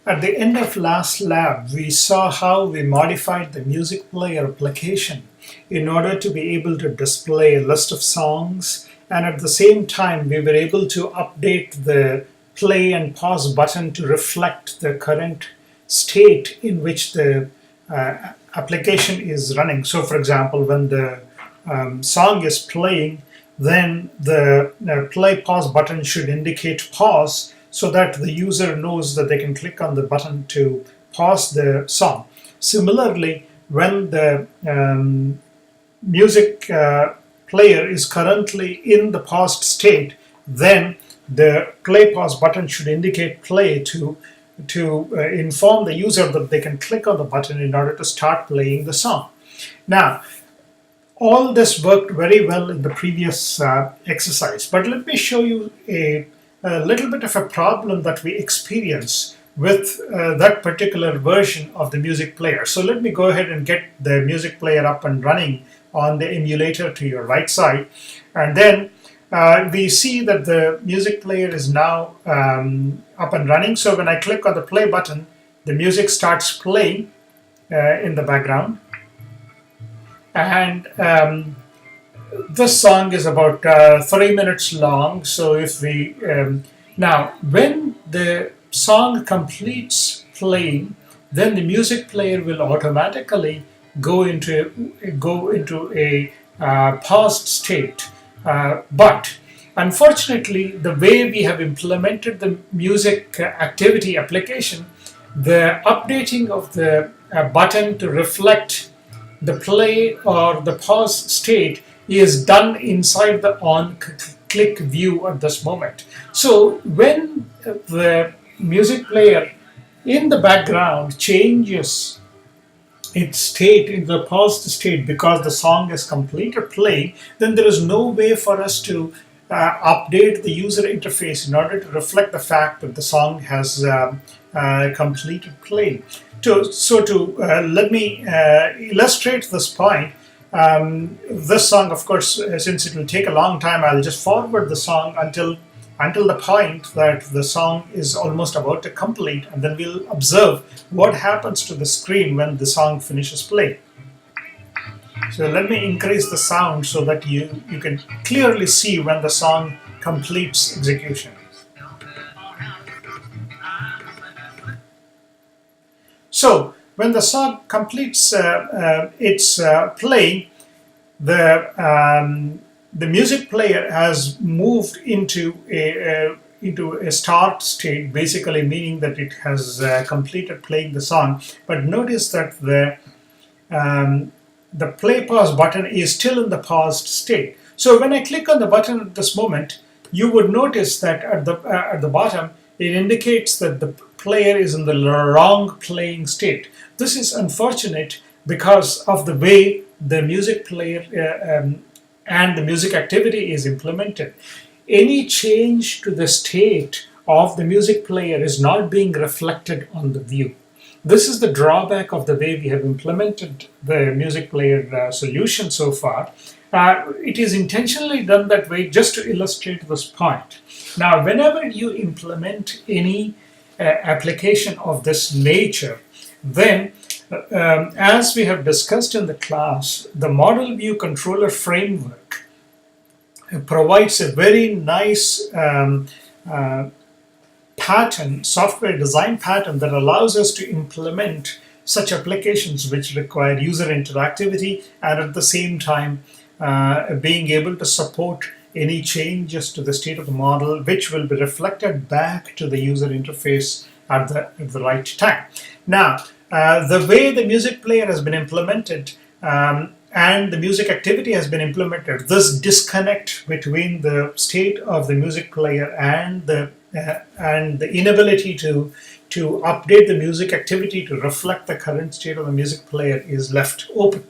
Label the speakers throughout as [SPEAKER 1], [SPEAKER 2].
[SPEAKER 1] At the end of last lab, we saw how we modified the MusicPlayer application in order to be able to display a list of songs, and at the same time we were able to update the play and pause button to reflect the current state in which the application is running. So for example, when the song is playing, then the play pause button should indicate pause so that the user knows that they can click on the button to pause the song. Similarly, when the music player is currently in the paused state, then the play pause button should indicate play to inform the user that they can click on the button in order to start playing the song. Now, all this worked very well in the previous exercise, but let me show you a little bit of a problem that we experience with that particular version of the music player. So let me go ahead and get the music player up and running on the emulator to your right side, and then we see that the music player is now up and running. So when I click on the play button, the music starts playing in the background, and this song is about 3 minutes long. So if we now, when the song completes playing, then the music player will automatically go into a paused state. But unfortunately, the way we have implemented the music activity application, the updating of the button to reflect the play or the pause state is done inside the on-click view at this moment. So when the music player in the background changes its state in the paused state because the song is completed playing, then there is no way for us to update the user interface in order to reflect the fact that the song has completed playing. Let me illustrate this point. This song, of course, since it will take a long time, I'll just forward the song until the point that the song is almost about to complete, and then we'll observe what happens to the screen when the song finishes playing. So let me increase the sound so that you can clearly see when the song completes execution. So when the song completes its playing, the music player has moved into a start state, basically meaning that it has completed playing the song. But notice that the play pause button is still in the paused state. So when I click on the button at this moment, you would notice that at the bottom it indicates that the player is in the wrong playing state. This is unfortunate because of the way the music player and the music activity is implemented. Any change to the state of the music player is not being reflected on the view. This is the drawback of the way we have implemented the music player solution so far. It is intentionally done that way just to illustrate this point. Now, whenever you implement any application of this nature, then as we have discussed in the class, the Model View Controller Framework provides a very nice pattern, software design pattern that allows us to implement such applications which require user interactivity and at the same time being able to support any changes to the state of the model, which will be reflected back to the user interface at the right time. Now, the way the music player has been implemented and the music activity has been implemented, this disconnect between the state of the music player and the inability to update the music activity to reflect the current state of the music player is left open.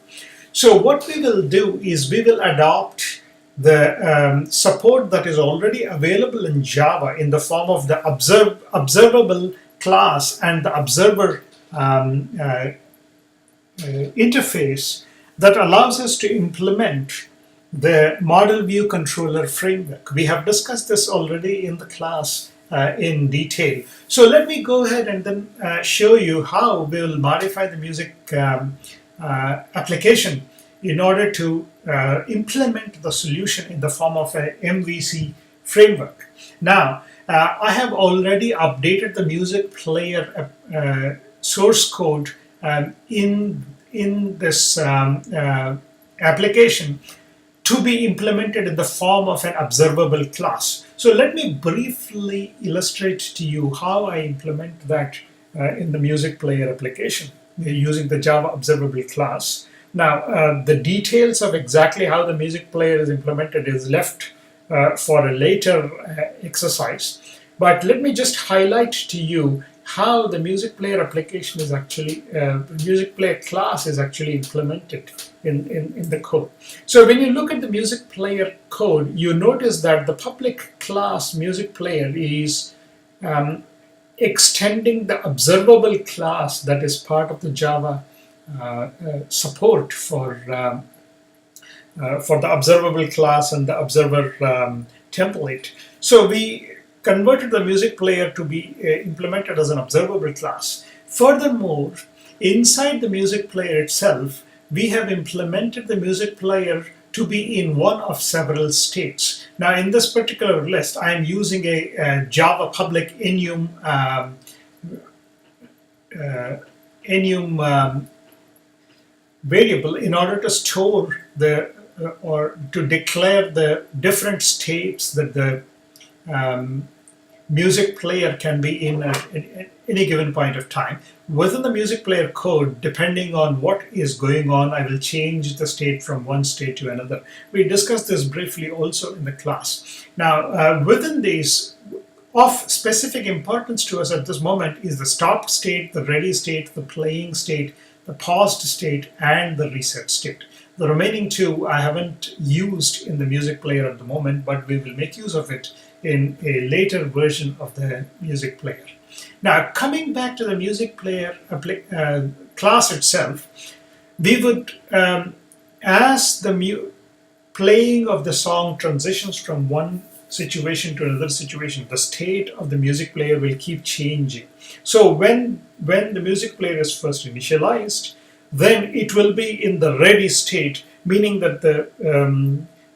[SPEAKER 1] So what we will do is we will adopt the support that is already available in Java in the form of the observable class and the observer interface that allows us to implement the Model View Controller Framework. We have discussed this already in the class, in detail. So let me go ahead and then show you how we will modify the music application in order to implement the solution in the form of a MVC framework. Now, I have already updated the MusicPlayer source code in this application to be implemented in the form of an observable class. So let me briefly illustrate to you how I implement that in the MusicPlayer application using the Java Observable class. Now, the details of exactly how the MusicPlayer is implemented is left for a later exercise. But let me just highlight to you how the MusicPlayer application is actually, MusicPlayer class is actually implemented in the code. So when you look at the MusicPlayer code, you notice that the public class MusicPlayer is extending the observable class that is part of the Java support for the observable class and the observer template. So we converted the MusicPlayer to be implemented as an observable class. Furthermore, inside the MusicPlayer itself, we have implemented the MusicPlayer to be in one of several states. Now, in this particular list, I am using a Java public enum variable in order to store the or to declare the different states that the MusicPlayer can be in at any given point of time. Within the MusicPlayer code, depending on what is going on, I will change the state from one state to another. We discussed this briefly also in the class. Now, within these, of specific importance to us at this moment is the stop state, the ready state, the playing state, the paused state, and the reset state. The remaining two I haven't used in the MusicPlayer at the moment, but we will make use of it in a later version of the MusicPlayer. Now, coming back to the MusicPlayer class itself, we would, as the playing of the song transitions from one situation to another situation, the state of the MusicPlayer will keep changing. So when the MusicPlayer is first initialized, then it will be in the ready state, meaning that the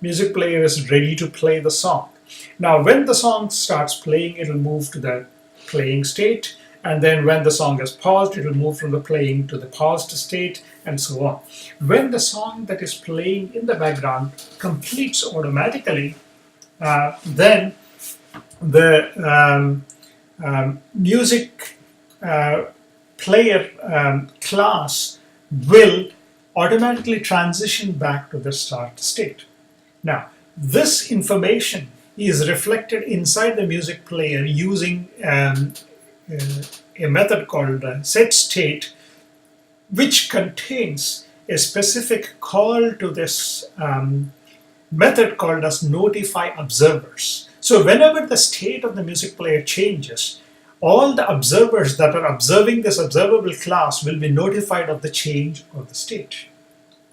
[SPEAKER 1] MusicPlayer is ready to play the song. Now, when the song starts playing, it will move to the playing state, and then when the song is paused, it will move from the playing to the paused state, and so on. When the song that is playing in the background completes automatically, then the MusicPlayer class will automatically transition back to the start state. Now, this information is reflected inside the MusicPlayer using a method called setState, which contains a specific call to this method called as notify observers. So whenever the state of the MusicPlayer changes, all the observers that are observing this observable class will be notified of the change of the state.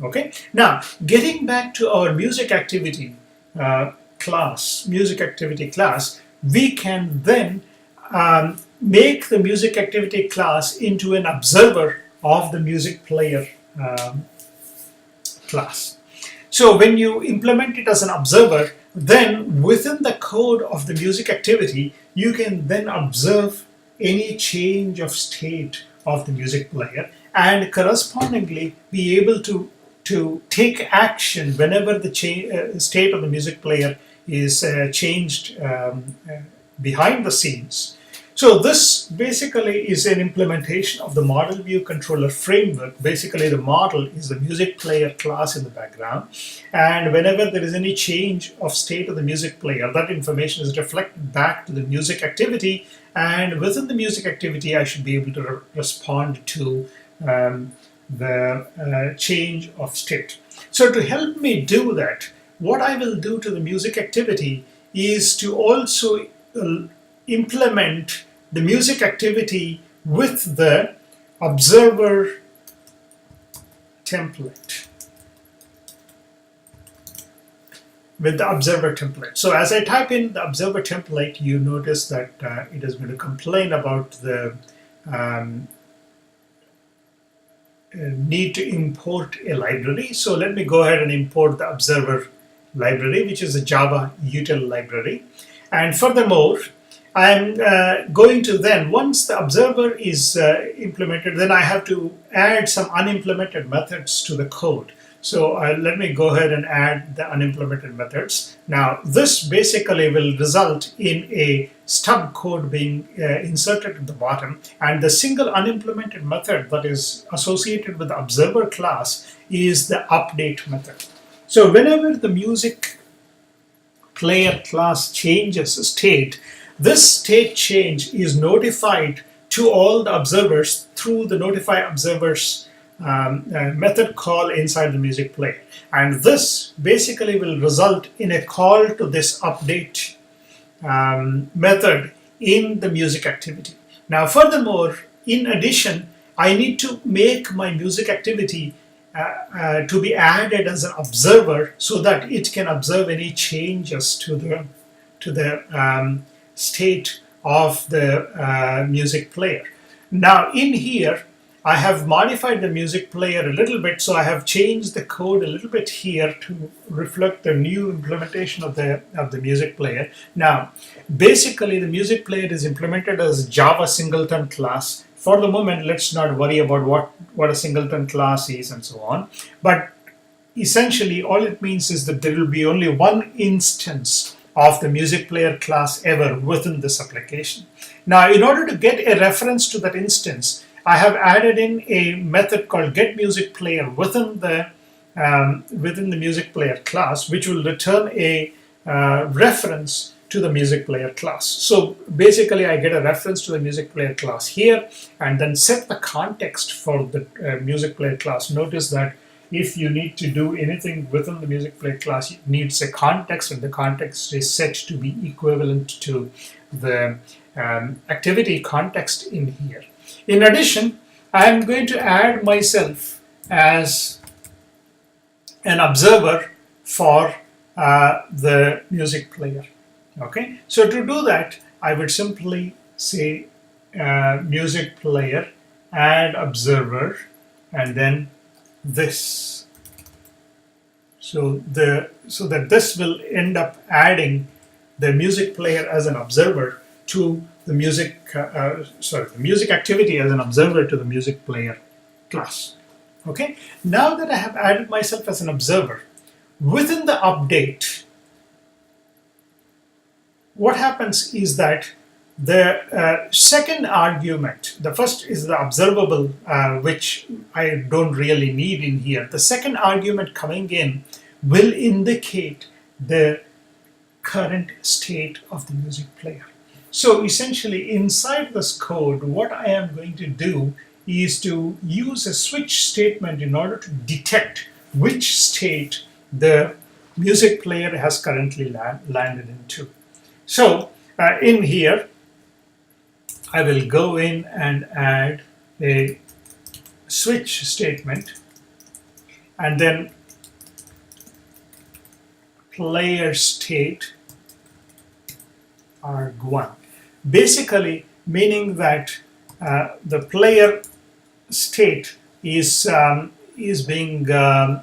[SPEAKER 1] Okay. Now, getting back to our MusicActivity class, we can then make the MusicActivity class into an observer of the MusicPlayer class. So when you implement it as an observer, then within the code of the MusicActivity, you can then observe any change of state of the MusicPlayer and correspondingly be able to take action whenever the state of the MusicPlayer is changed behind the scenes. So this basically is an implementation of the model view controller framework. Basically, the model is the MusicPlayer class in the background, and whenever there is any change of state of the MusicPlayer, that information is reflected back to the MusicActivity, and within the MusicActivity, I should be able to respond to the change of state. So to help me do that, what I will do to the MusicActivity is to also implement the MusicActivity with the observer template. with the observer template. So as I type in the observer template, you notice that it is going to complain about the need to import a library. So let me go ahead and import the observer library, which is a Java util library. And furthermore, I'm going to then, once the observer is implemented, then I have to add some unimplemented methods to the code. So let me go ahead and add the unimplemented methods. Now, this basically will result in a stub code being inserted at the bottom, and the single unimplemented method that is associated with the observer class is the update method. So whenever the music player class changes state, this state change is notified to all the observers through the notify observers method call inside the music player. And this basically will result in a call to this update method in the music activity. Now, furthermore, in addition, I need to make my music activity to be added as an observer so that it can observe any changes to the state of the music player. Now, in here, I have modified the music player a little bit, so I have changed the code a little bit here to reflect the new implementation of the music player. Now, basically, the music player is implemented as Java singleton class. For the moment, let's not worry about what a singleton class is and so on. But essentially, all it means is that there will be only one instance of the music player class ever within this application. Now, in order to get a reference to that instance, I have added in a method called getMusicPlayer within the music player class, which will return a reference to the music player class. So basically, I get a reference to the music player class here, and then set the context for the music player class. Notice that if you need to do anything within the music player class, it needs a context, and the context is set to be equivalent to the activity context in here. In addition, I am going to add myself as an observer for the music player. Okay, so to do that, I would simply say music player, add observer, and then this. So that this will end up adding the music player as an observer to the the music activity as an observer to the music player class. Okay, now that I have added myself as an observer, within the update, what happens is that the second argument, the first is the observable, which I don't really need in here. The second argument coming in will indicate the current state of the music player. So essentially, inside this code, what I am going to do is to use a switch statement in order to detect which state the music player has currently landed into. So in here, I will go in and add a switch statement, and then PlayerState arg1. Basically meaning that the player state is being the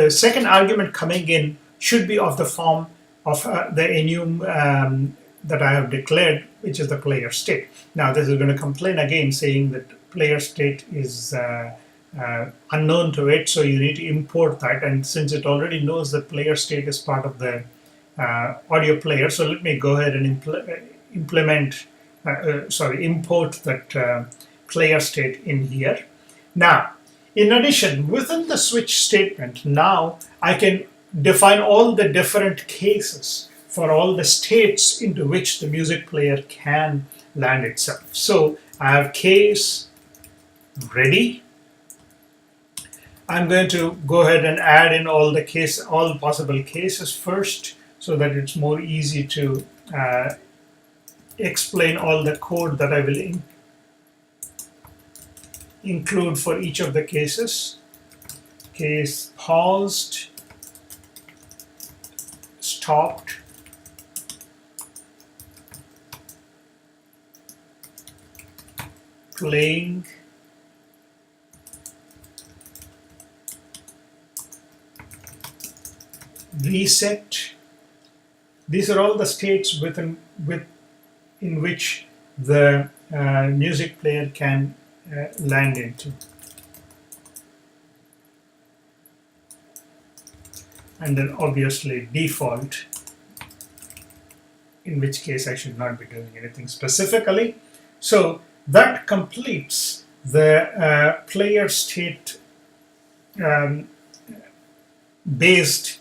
[SPEAKER 1] second argument coming in should be of the form of the enum that I have declared, which is the player state. Now this is going to complain again, saying that player state is unknown to it, so you need to import that. And since it already knows that player state is part of the audio player, so let me go ahead and import that player state in here. Now, in addition, within the switch statement, now I can define all the different cases for all the states into which the music player can land itself. So I have case ready. I'm going to go ahead and add in all possible cases first, so that it's more easy to explain all the code that I will include for each of the cases. Case paused, stopped, playing, reset. These are all the states in which the music player can land into. And then obviously default, in which case I should not be doing anything specifically. So that completes the player state based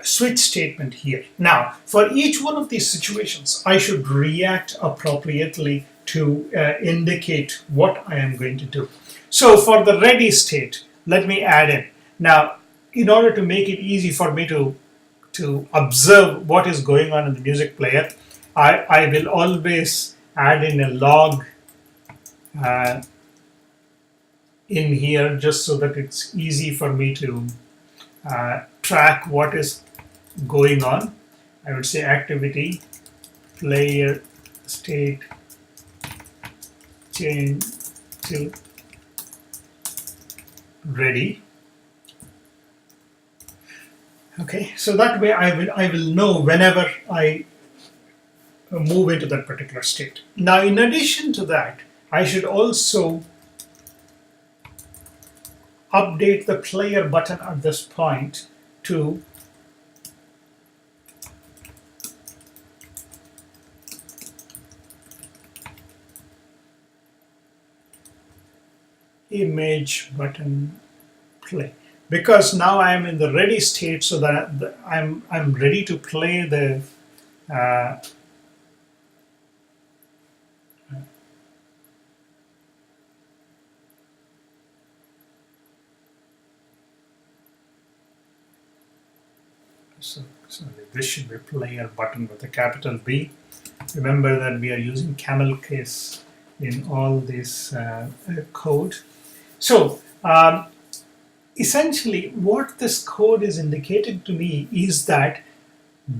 [SPEAKER 1] switch statement here. Now, for each one of these situations, I should react appropriately to indicate what I am going to do. So for the ready state, let me add in. Now, in order to make it easy for me to observe what is going on in the music player, I will always add in a log in here, just so that it's easy for me to track what is going on. I would say activity player state change to ready. Okay, so that way I will know whenever I move into that particular state. Now, in addition to that, I should also update the player button at this point to image button play, because now I am in the ready state, so that I'm ready to play the so this should be player button with a capital B. Remember that we are using camel case in all this code. So essentially what this code is indicating to me is that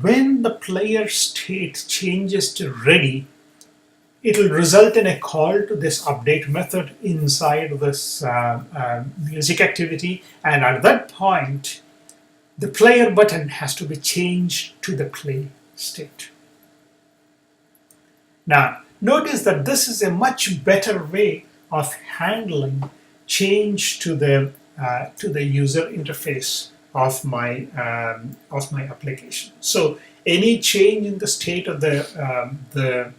[SPEAKER 1] when the player state changes to ready, it will result in a call to this update method inside this music activity, and at that point the player button has to be changed to the play state. Now, notice that this is a much better way of handling change to the user interface of my application. So, any change in the state of the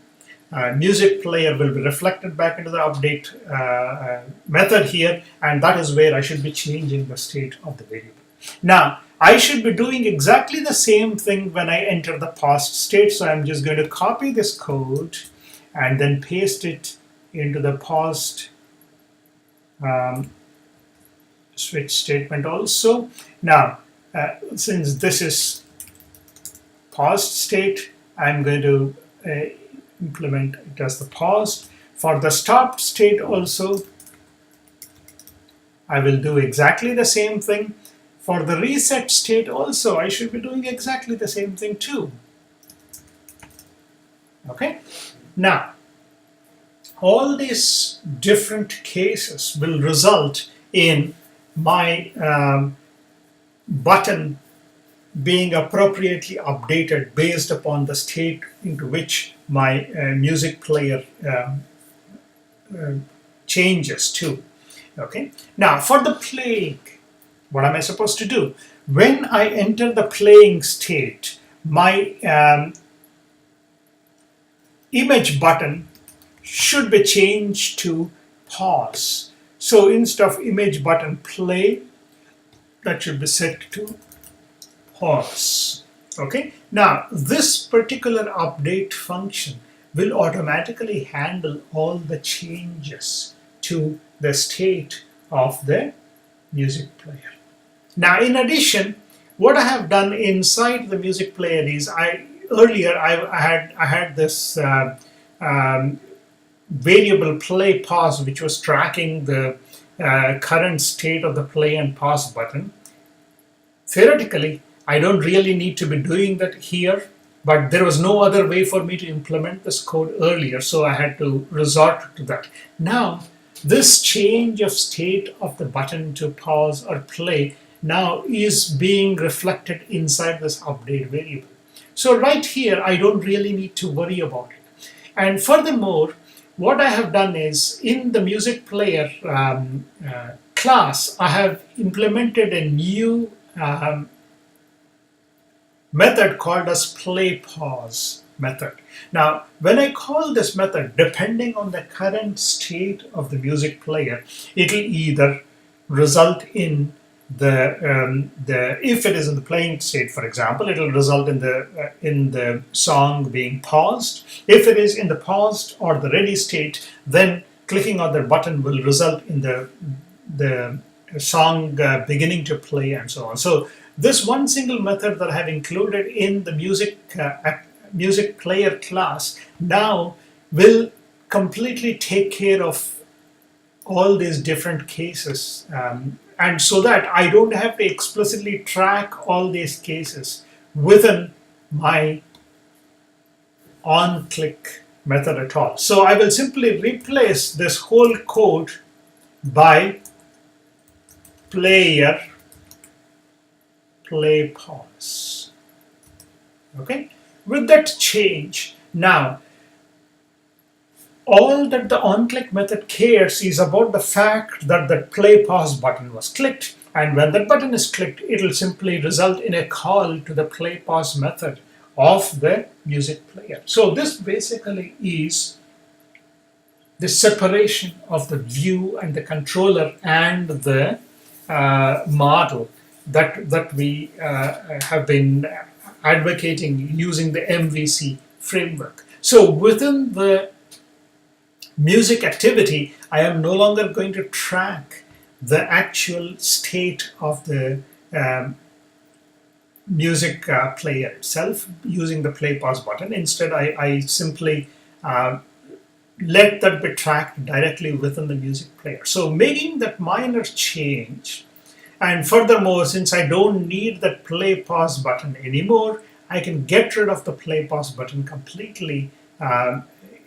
[SPEAKER 1] music player will be reflected back into the update method here, and that is where I should be changing the state of the variable. Now, I should be doing exactly the same thing when I enter the paused state, so I'm just going to copy this code and then paste it into the paused switch statement also. Now, since this is paused state, I'm going to implement it as the paused. For the stopped state also, I will do exactly the same thing. For the reset state also, I should be doing exactly the same thing too. Okay? Now, all these different cases will result in my button being appropriately updated based upon the state into which my music player changes to. Okay? Now, for the playing, what am I supposed to do? When I enter the playing state, my image button should be changed to pause. So instead of image button play, that should be set to pause. Okay? Now, this particular update function will automatically handle all the changes to the state of the music player. Now, in addition, what I have done inside the music player is earlier I had this variable PlayPause, which was tracking the current state of the play and pause button. Theoretically, I don't really need to be doing that here, but there was no other way for me to implement this code earlier, so I had to resort to that. Now, this change of state of the button to pause or play now is being reflected inside this update variable. So right here, I don't really need to worry about it. And furthermore, what I have done is in the MusicPlayer class, I have implemented a new method called as PlayPause method. Now, when I call this method, depending on the current state of the music player, it'll either result in if it is in the playing state, for example, it'll result in the song being paused. If it is in the paused or the ready state, then clicking on the button will result in the song beginning to play and so on. So this one single method that I have included in the MusicPlayer class now will completely take care of all these different cases, and so that I don't have to explicitly track all these cases within my on-click method at all. So I will simply replace this whole code by PlayPause. Okay, with that change, now all that the onClick method cares is about the fact that the PlayPause button was clicked, and when that button is clicked, it will simply result in a call to the PlayPause method of the music player. So this basically is the separation of the view and the controller and the model that we have been advocating using the MVC framework. So within the music activity, I am no longer going to track the actual state of the music player itself using the PlayPause button. Instead, I simply let that be tracked directly within the music player. So making that minor change, and furthermore, since I don't need that PlayPause button anymore, I can get rid of the PlayPause button completely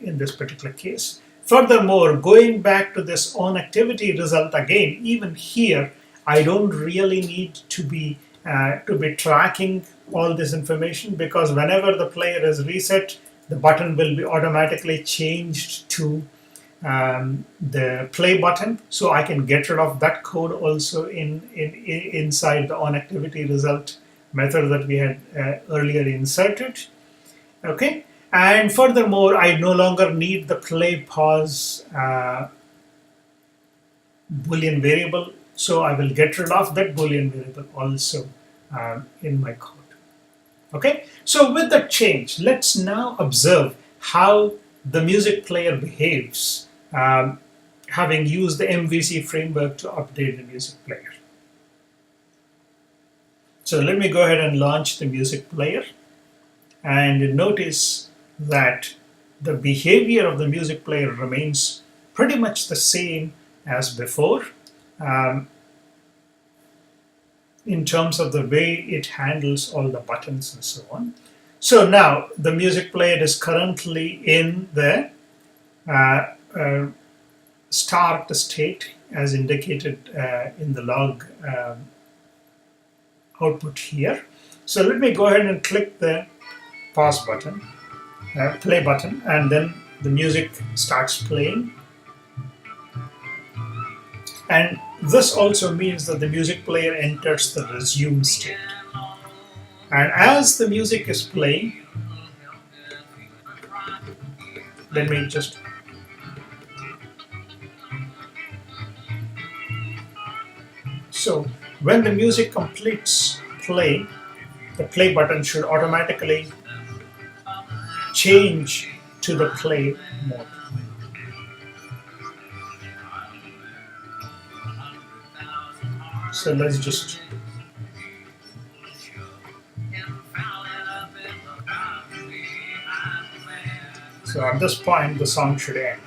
[SPEAKER 1] in this particular case. Furthermore, going back to this onActivity result again, even here, I don't really need to be tracking all this information, because whenever the player is reset, the button will be automatically changed to the play button. So I can get rid of that code also inside the onActivity result method that we had earlier inserted. Okay. And furthermore, I no longer need the PlayPause Boolean variable, so I will get rid of that Boolean variable also in my code. Okay, so with that change, let's now observe how the music player behaves, having used the MVC framework to update the music player. So let me go ahead and launch the music player, and notice that the behavior of the music player remains pretty much the same as before in terms of the way it handles all the buttons and so on. So now the music player is currently in the start state as indicated in the log output here. So let me go ahead and click the pause button, play button, and then the music starts playing. And this also means that the music player enters the resume state. And as the music is playing, let me just so when the music completes play, the play button should automatically change to the play mode. So let's just so at this point the song should end.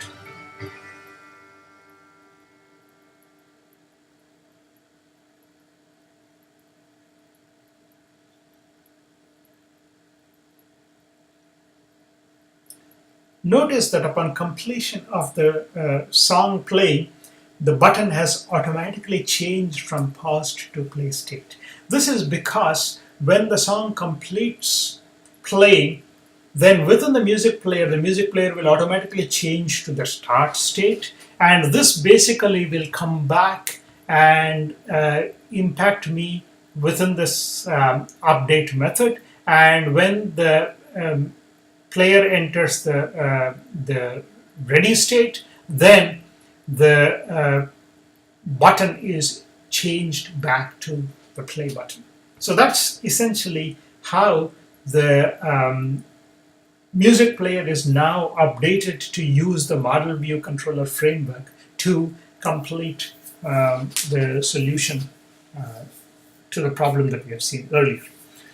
[SPEAKER 1] Notice that upon completion of the song play, the button has automatically changed from paused to play state. This is because when the song completes play, then within the music player will automatically change to the start state, and this basically will come back and impact me within this update method. And when the player enters the ready state, then the button is changed back to the play button. So that's essentially how the music player is now updated to use the model view controller framework to complete the solution to the problem that we have seen earlier.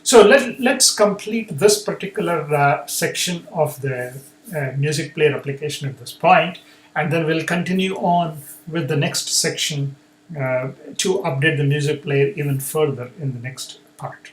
[SPEAKER 1] So let's complete this particular section of the music player application at this point, and then we'll continue on with the next section to update the music player even further in the next part.